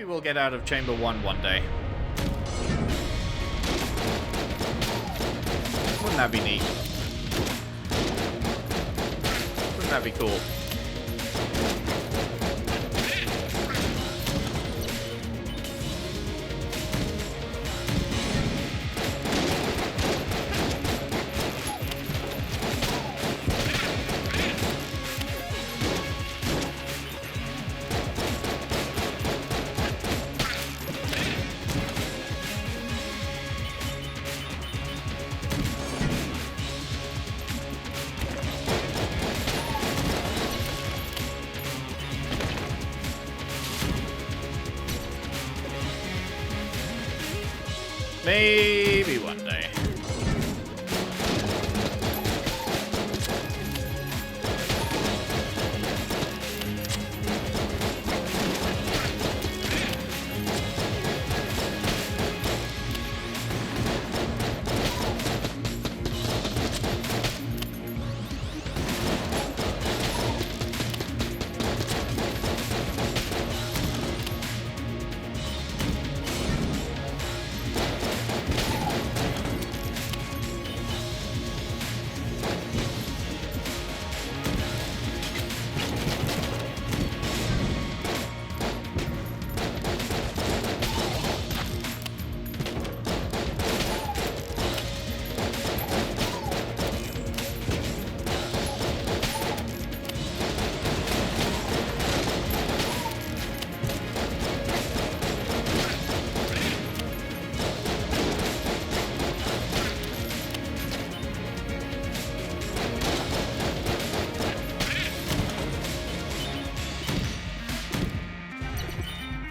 Maybe we'll get out of Chamber 1 one day. Wouldn't that be neat? Wouldn't that be cool? Maybe one day.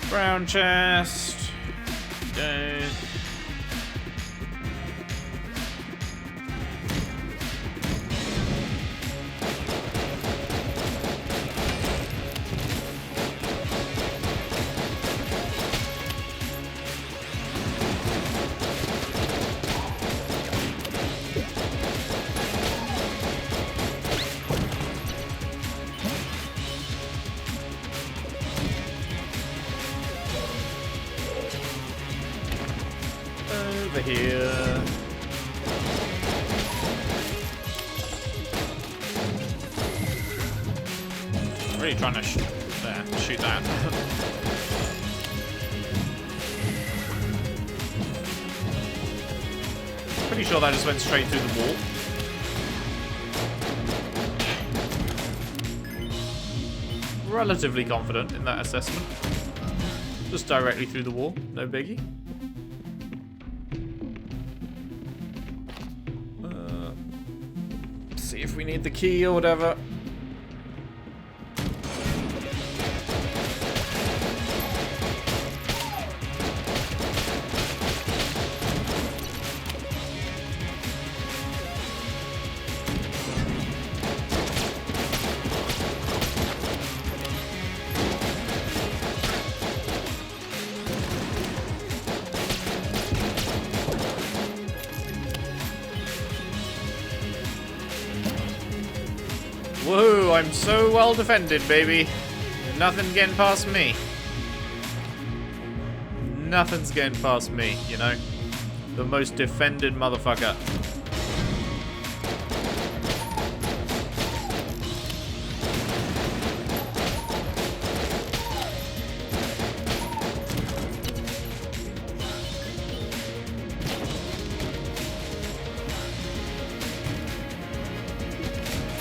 Brown chest. Okay. Over here. Really trying to shoot that. Pretty sure that just went straight through the wall. Relatively confident in that assessment. Just directly through the wall, no biggie. See if we need the key or whatever. Whoa, I'm so well defended, baby. Nothing getting past me. Nothing's getting past me, you know? The most defended motherfucker.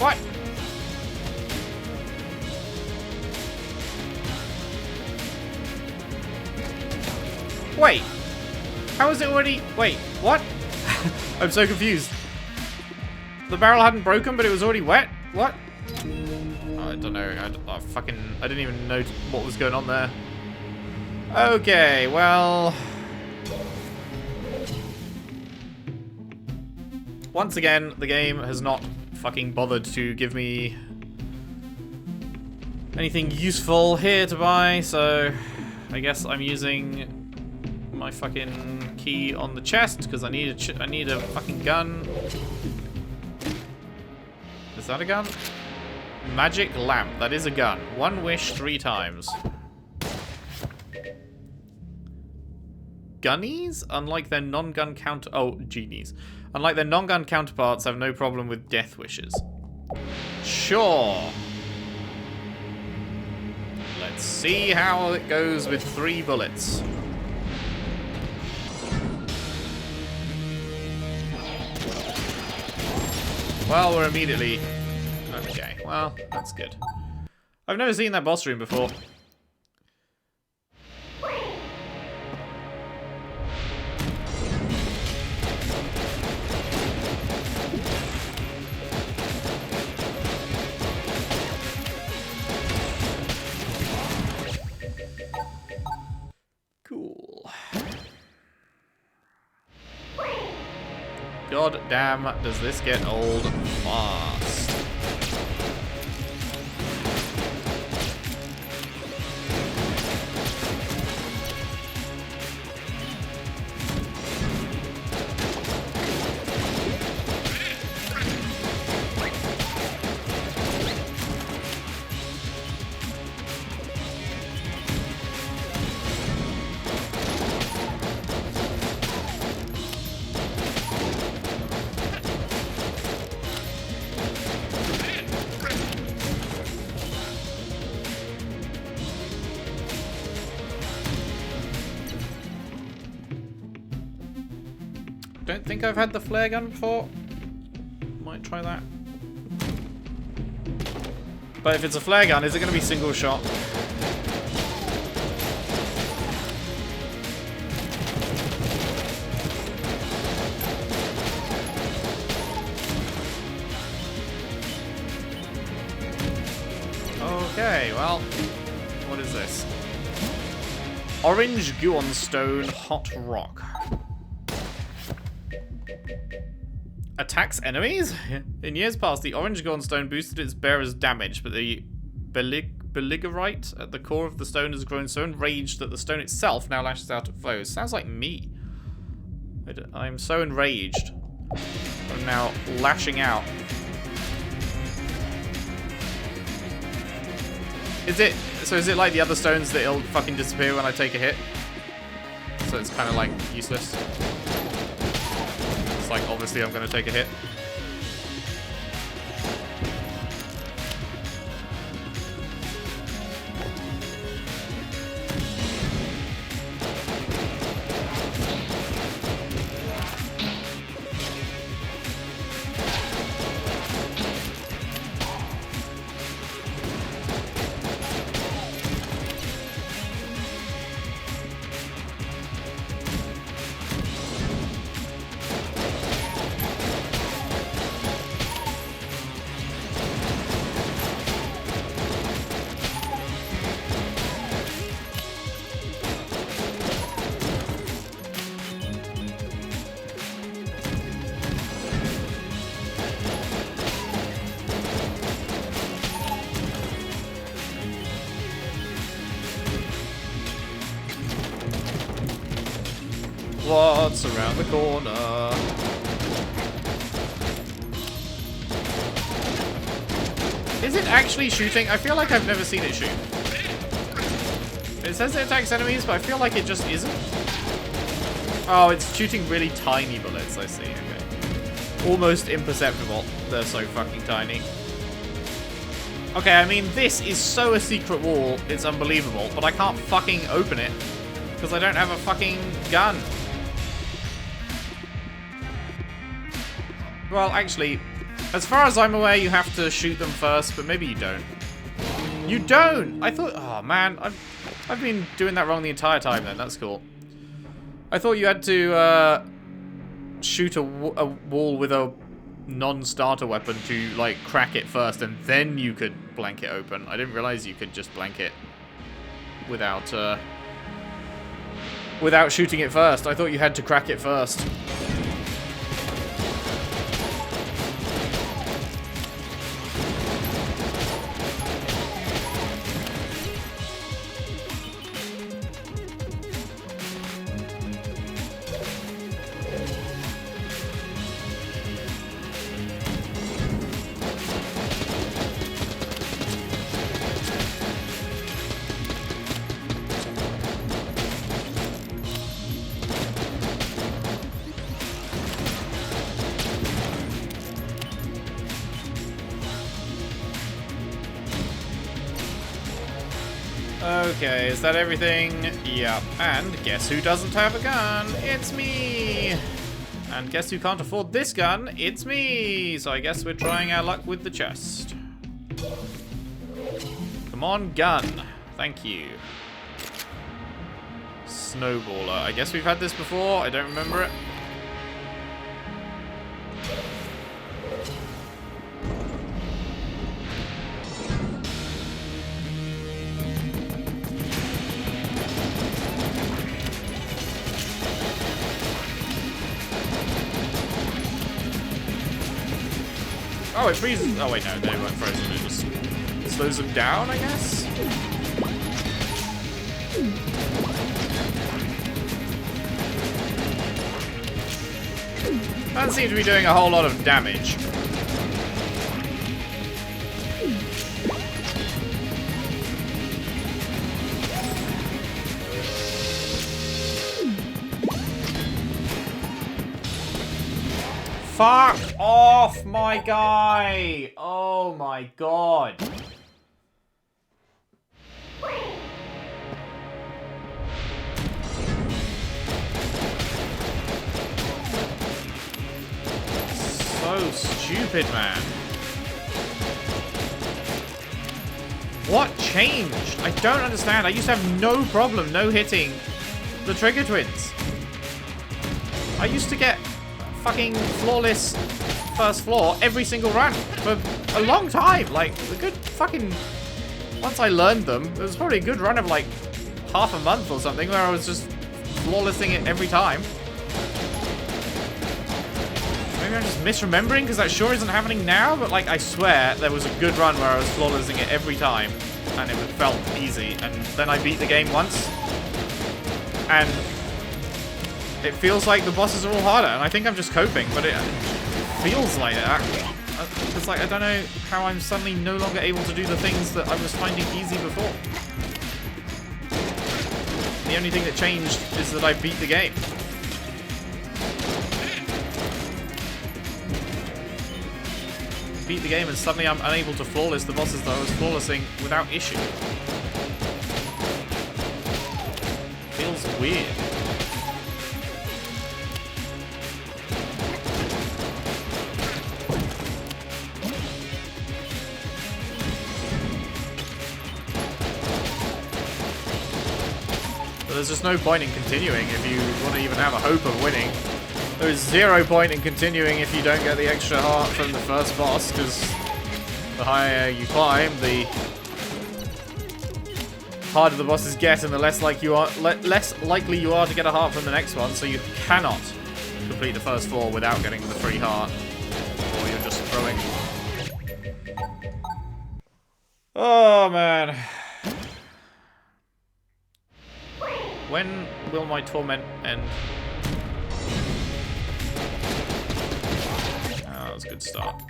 What? Wait, how is it already? Wait, what? I'm so confused. The barrel hadn't broken, but it was already wet? What? I don't know. I didn't even know what was going on there. Okay, well. Once again, the game has not fucking bothered to give me anything useful here to buy, so I guess I'm using my fucking key on the chest because I need a fucking gun. Is that a gun? Magic lamp. That is a gun. One wish 3 times. gunnies, unlike their non-gun counter... Oh, genies. Unlike their non-gun counterparts, have no problem with death wishes. Sure. Let's see how it goes with 3 bullets. Well, we're immediately... Okay, well, that's good. I've never seen that boss room before. Cool. God damn, does this get old fast. Don't think I've had the flare gun before. Might try that. But if it's a flare gun, is it going to be single shot? Okay, well, what is this? Orange Guonstone Hot Rock. Attacks enemies? In years past, the orange Gunstone boosted its bearer's damage, but the Beligorite at the core of the stone has grown so enraged that the stone itself now lashes out at foes. Sounds like me. I'm so enraged. I'm now lashing out. Is it like the other stones that it'll fucking disappear when I take a hit? So it's kind of like useless. Like, obviously I'm going to take a hit. What's around the corner? Is it actually shooting? I feel like I've never seen it shoot. It says it attacks enemies, but I feel like it just isn't. Oh, it's shooting really tiny bullets, I see, okay. Almost imperceptible. They're so fucking tiny. Okay, I mean, this is so a secret wall, it's unbelievable, but I can't fucking open it, because I don't have a fucking gun. Well, actually, as far as I'm aware, you have to shoot them first, but maybe you don't. You don't! I thought... Oh, man. I've been doing that wrong the entire time, then. That's cool. I thought you had to shoot a wall with a non-starter weapon to, like, crack it first, and then you could blank it open. I didn't realize you could just blank it without shooting it first. I thought you had to crack it first. Okay, is that everything? Yep. And guess who doesn't have a gun? It's me! And guess who can't afford this gun? It's me! So I guess we're trying our luck with the chest. Come on, gun. Thank you. Snowballer. I guess we've had this before. I don't remember it. Oh, it freezes. Oh, wait, no, they weren't frozen. It just slows them down, I guess? Doesn't seem to be doing a whole lot of damage. Fuck off, my guy! Oh my god. So stupid, man. What changed? I don't understand. I used to have no problem no hitting the trigger twins. I used to get fucking flawless first floor every single run for a long time. Like, a good fucking... Once I learned them, it was probably a good run of like half a month or something where I was just flawlessing it every time. Maybe I'm just misremembering because that sure isn't happening now, but like I swear there was a good run where I was flawlessing it every time and it felt easy, and then I beat the game once and it feels like the bosses are all harder, and I think I'm just coping, but it feels like that. It's like, I don't know how I'm suddenly no longer able to do the things that I was finding easy before. The only thing that changed is that I beat the game. Beat the game and suddenly I'm unable to flawless the bosses that I was flawlessing without issue. Feels weird. But there's just no point in continuing if you want to even have a hope of winning. There is 0 point in continuing if you don't get the extra heart from the first boss, because the higher you climb, the harder the bosses get, and the less likely you are to get a heart from the next one. So you cannot complete the first floor without getting the free heart, or you're just throwing. Oh man. When will my torment end? Oh, that was a good start.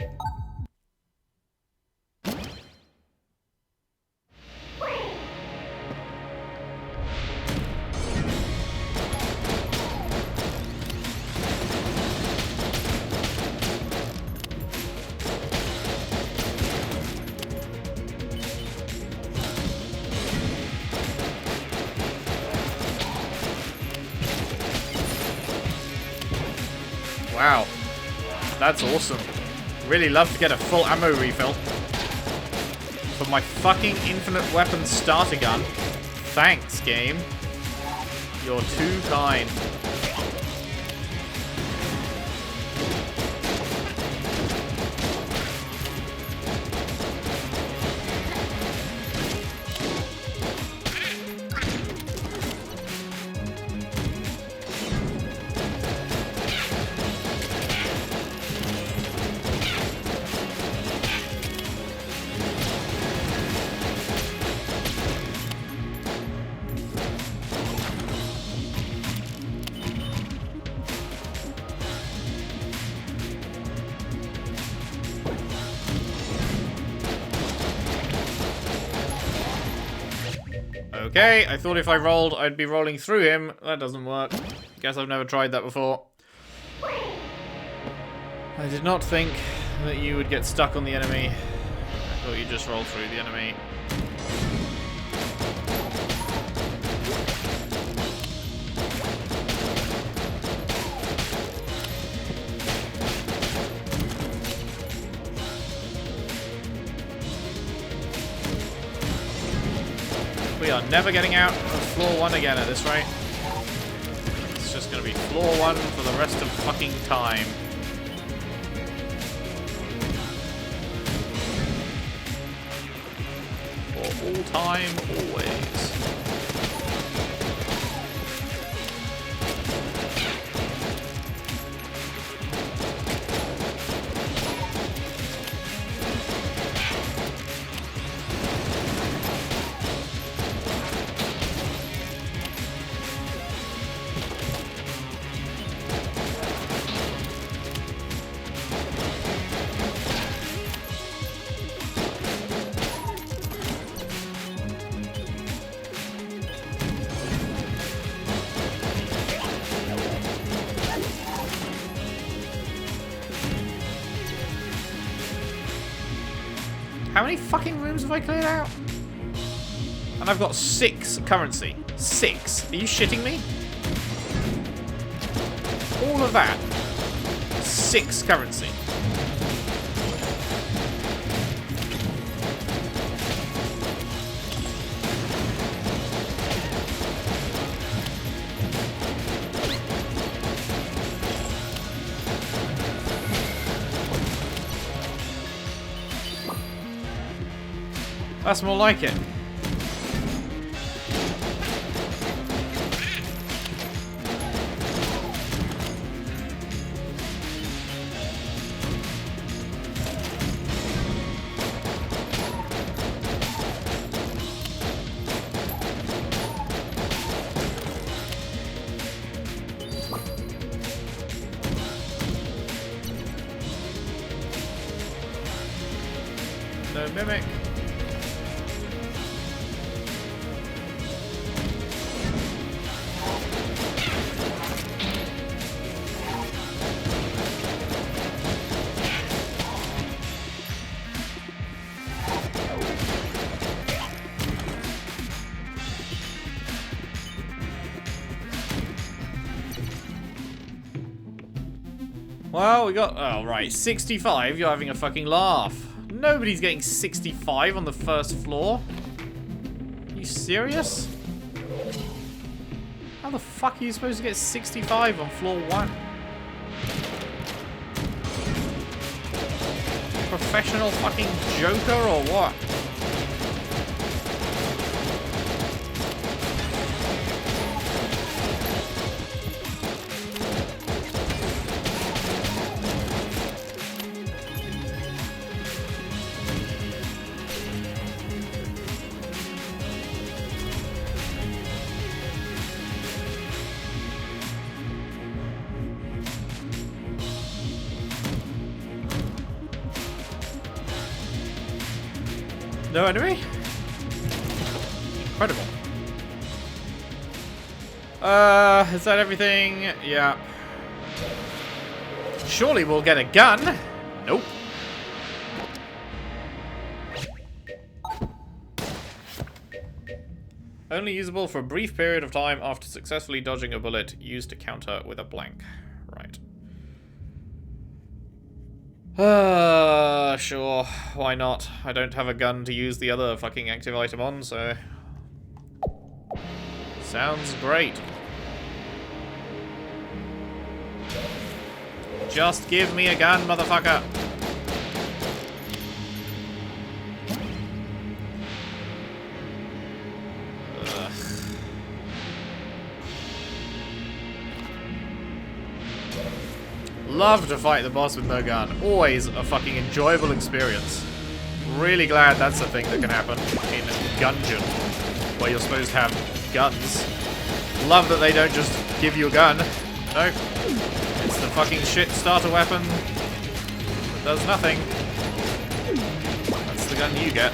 Wow, that's awesome. Really love to get a full ammo refill for my fucking infinite weapon starter gun. Thanks, game. You're too kind. Okay, I thought if I rolled, I'd be rolling through him. That doesn't work. Guess I've never tried that before. I did not think that you would get stuck on the enemy. I thought you'd just roll through the enemy. We are never getting out of floor 1 again at this rate. It's just gonna be floor 1 for the rest of fucking time. For all time, always. How many fucking rooms have I cleared out? And I've got 6 currency. 6. Are you shitting me? All of that. 6 currency. That's more like it. No mimic. Well, we got... Oh, right. 65. You're having a fucking laugh. Nobody's getting 65 on the first floor. Are you serious? How the fuck are you supposed to get 65 on floor 1? Professional fucking joker or what? No enemy? Incredible. Is that everything? Yeah. Surely we'll get a gun. Nope. Only usable for a brief period of time after successfully dodging a bullet used to counter with a blank. Right. Sure. Why not? I don't have a gun to use the other fucking active item on, so... Sounds great. Just give me a gun, motherfucker! Ugh. Love to fight the boss with no gun. Always a fucking enjoyable experience. Really glad that's a thing that can happen in Gungeon, where you're supposed to have guns. Love that they don't just give you a gun. Nope. It's the fucking shit starter weapon that does nothing. That's the gun you get.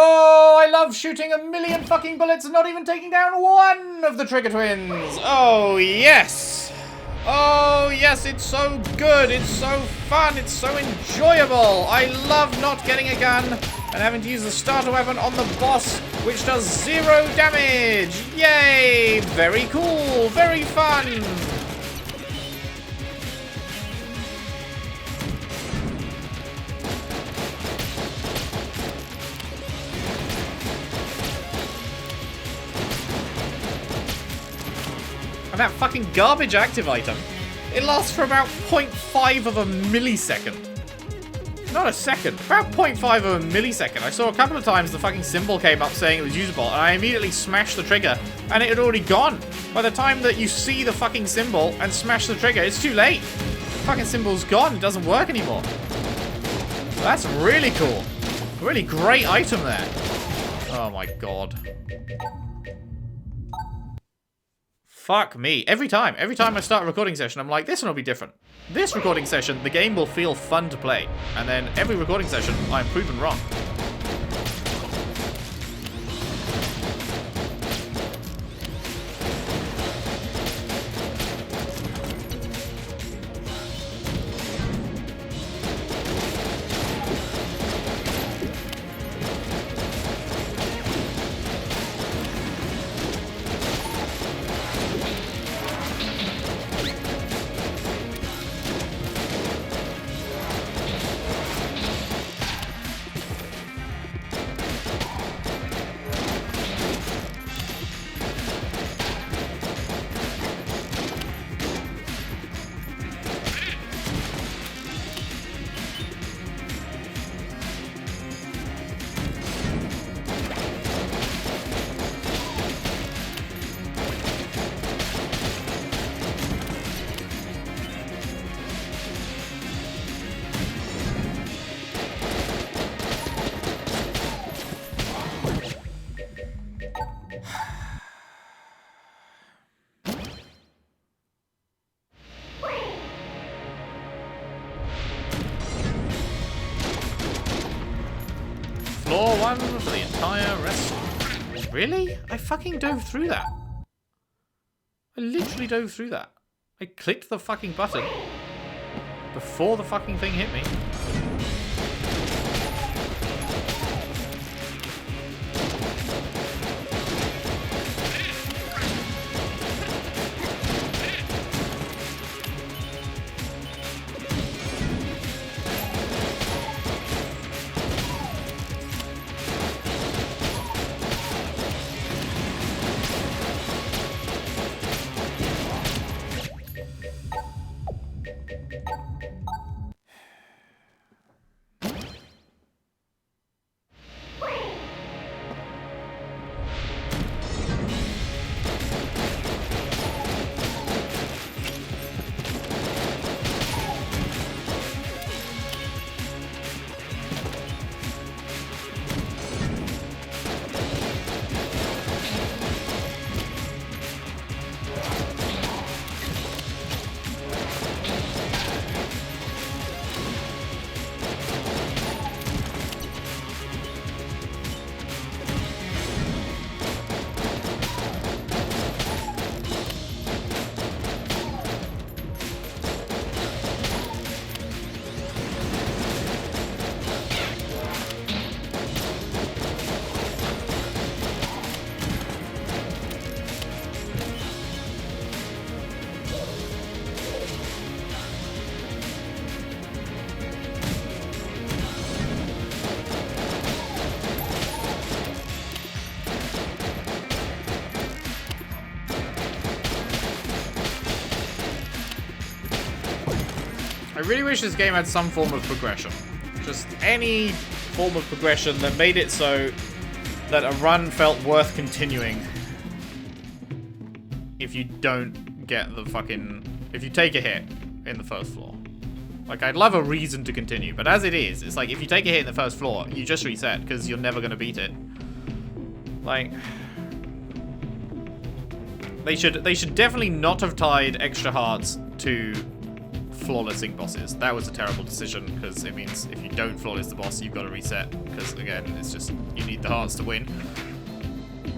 Oh, I love shooting 1,000,000 fucking bullets and not even taking down one of the trigger twins. Oh, yes. Oh, yes, it's so good. It's so fun. It's so enjoyable. I love not getting a gun and having to use the starter weapon on the boss, which does 0 damage. Yay. Very cool. Very fun. That fucking garbage active item, it lasts for about 0.5 of a millisecond. Not a second, about 0.5 of a millisecond. I saw a couple of times the fucking symbol came up saying it was usable, and I immediately smashed the trigger, and it had already gone. By the time that you see the fucking symbol and smash the trigger, it's too late. The fucking symbol's gone, it doesn't work anymore. So that's really cool. A really great item there. Oh my god. Fuck me. Every time I start a recording session, I'm like, this one will be different. This recording session, the game will feel fun to play. And then every recording session, I'm proven wrong. Floor 1 for the entire rest. Really? I fucking dove through that. I literally dove through that. I clicked the fucking button before the fucking thing hit me. I really wish this game had some form of progression. Just any form of progression that made it so that a run felt worth continuing. If you don't get the fucking... if you take a hit in the first floor. Like, I'd love a reason to continue, but as it is, it's like, if you take a hit in the first floor, you just reset, because you're never going to beat it. Like... They should definitely not have tied extra hearts to flawlessing bosses. That was a terrible decision, because it means if you don't flawless the boss, you've got to reset, because again, it's just, you need the hearts to win.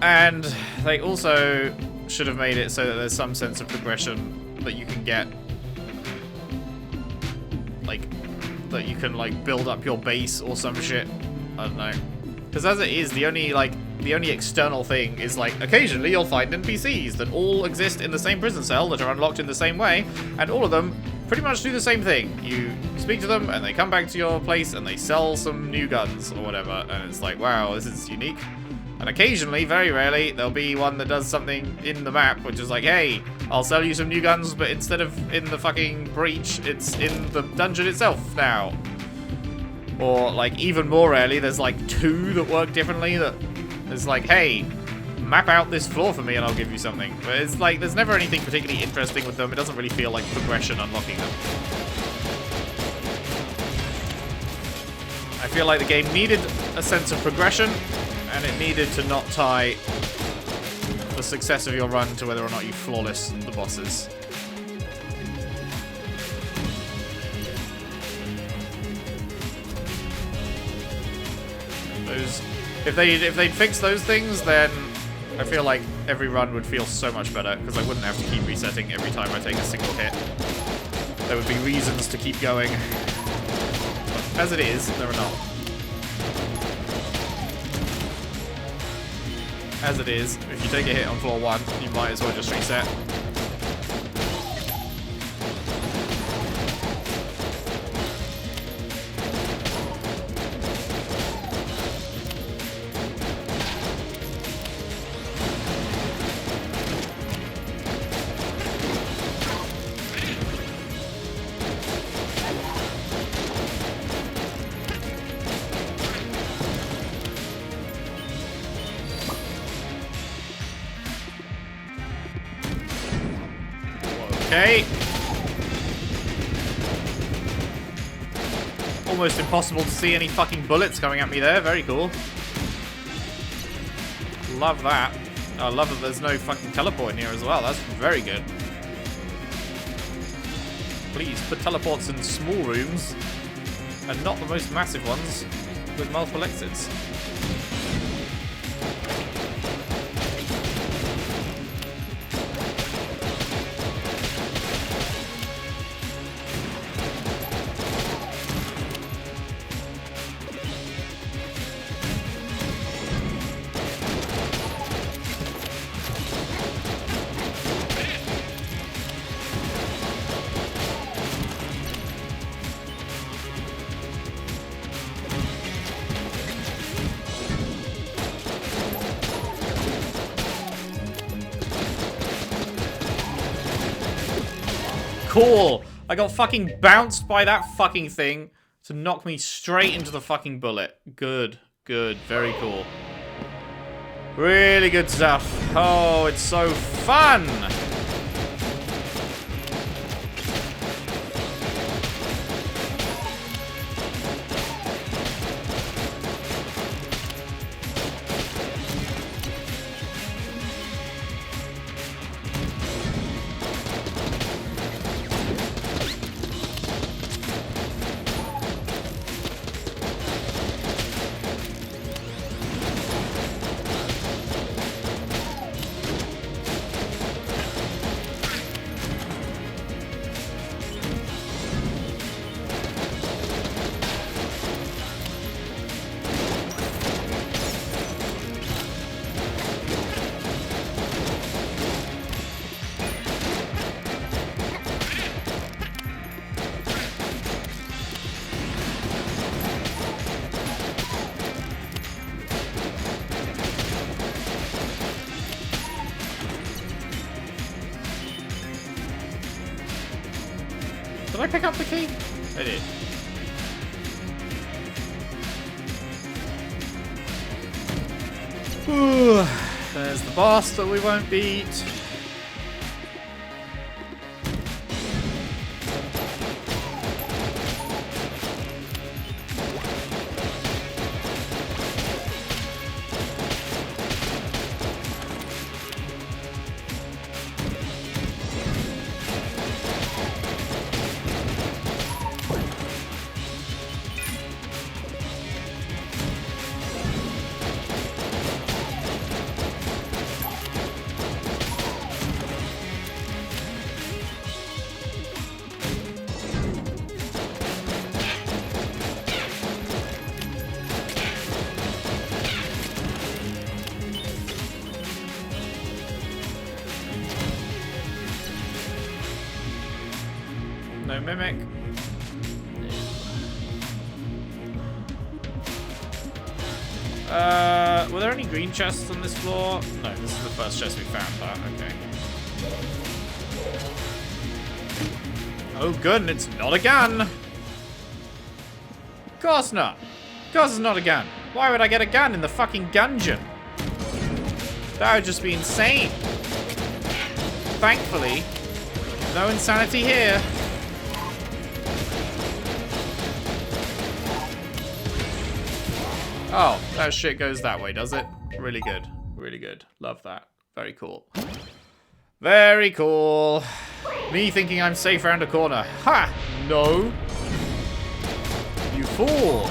And they also should have made it so that there's some sense of progression that you can get, like, that you can, like, build up your base or some shit. I don't know. Because as it is, the only external thing is, like, occasionally you'll find NPCs that all exist in the same prison cell that are unlocked in the same way, and all of them pretty much do the same thing. You speak to them, and they come back to your place, and they sell some new guns or whatever, and it's like, wow, this is unique. And occasionally, very rarely, there'll be one that does something in the map, which is like, hey, I'll sell you some new guns, but instead of in the fucking breach, it's in the dungeon itself now. Or, like, even more rarely, there's, like, 2 that work differently that is like, hey, map out this floor for me and I'll give you something. But it's like, there's never anything particularly interesting with them. It doesn't really feel like progression unlocking them. I feel like the game needed a sense of progression, and it needed to not tie the success of your run to whether or not you flawless the bosses. If they'd fix those things, then I feel like every run would feel so much better, because I wouldn't have to keep resetting every time I take a single hit. There would be reasons to keep going. But as it is, there are not. As it is, if you take a hit on floor 1, you might as well just reset. Okay. Almost impossible to see any fucking bullets coming at me there. Very cool. Love that. I love that there's no fucking teleport in here as well. That's very good. Please put teleports in small rooms and not the most massive ones with multiple exits. Cool! I got fucking bounced by that fucking thing to knock me straight into the fucking bullet. Good, good, very cool. Really good stuff. Oh, it's so fun! Did I pick up the key? I did. Ooh, there's the boss that we won't beat. mimic. Were there any green chests on this floor? No, this is the first chest we found, but okay. Oh good, and it's not a gun! Of course not! Of course it's not a gun! Why would I get a gun in the fucking Gungeon? That would just be insane. Thankfully, no insanity here. Oh, that shit goes that way, does it? Really good. Really good. Love that. Very cool. Very cool. Me thinking I'm safe around a corner. Ha! No. You fool.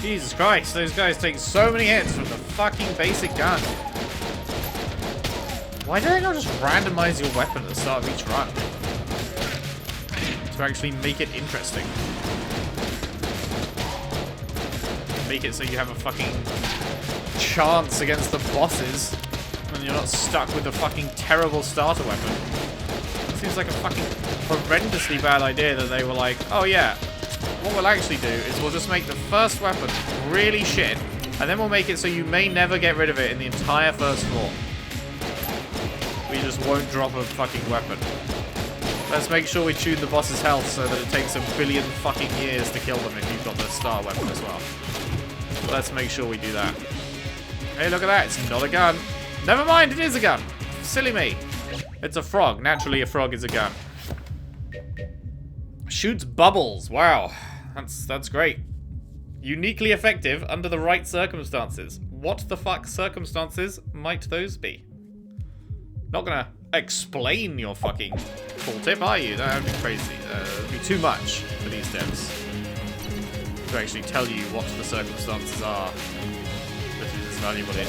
Jesus Christ, those guys take so many hits from the fucking basic gun. Why do they not just randomize your weapon at the start of each run? To actually make it interesting. Make it so you have a fucking chance against the bosses and you're not stuck with a fucking terrible starter weapon. It seems like a fucking horrendously bad idea that they were like, oh yeah, what we'll actually do is we'll just make the first weapon really shit, and then we'll make it so you may never get rid of it in the entire first floor. We just won't drop a fucking weapon. Let's make sure we tune the boss's health so that it takes a billion fucking years to kill them if you've got the star weapon as well. Let's make sure we do that. Hey, look at that. It's not a gun. Never mind, it is a gun. Silly me. It's a frog. Naturally, a frog is a gun. Shoots bubbles. Wow. That's great. Uniquely effective under the right circumstances. What the fuck circumstances might those be? Not gonna explain your fucking full tip, are you? That would be crazy. It would be too much for these devs to actually tell you what the circumstances are that it is valuable in.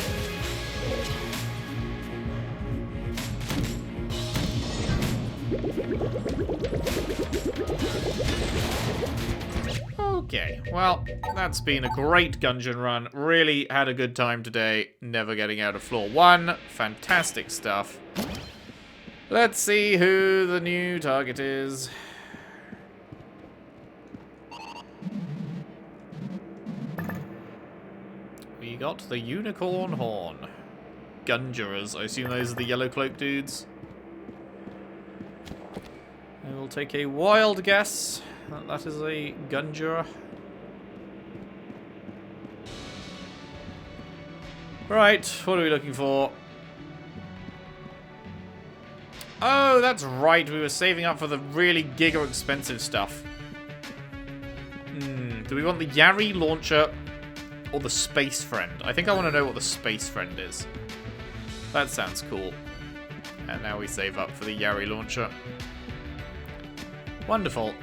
Okay, well, that's been a great Gungeon run. Really had a good time today. Never getting out of floor 1. Fantastic stuff. Let's see who the new target is. We got the unicorn horn. Gungeoneers. I assume those are the yellow cloak dudes. I will take a wild guess that that is a Gungeoner. Right, what are we looking for? Oh, that's right. We were saving up for the really giga expensive stuff. Do we want the Yari launcher or the space friend? I think I want to know what the space friend is. That sounds cool. And now we save up for the Yari launcher. Wonderful.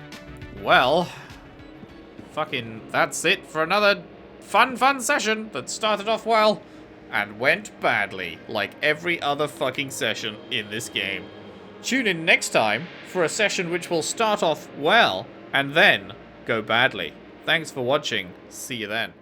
Well, fucking that's it for another fun session that started off well and went badly, like every other fucking session in this game. Tune in next time for a session which will start off well and then go badly. Thanks for watching. See you then.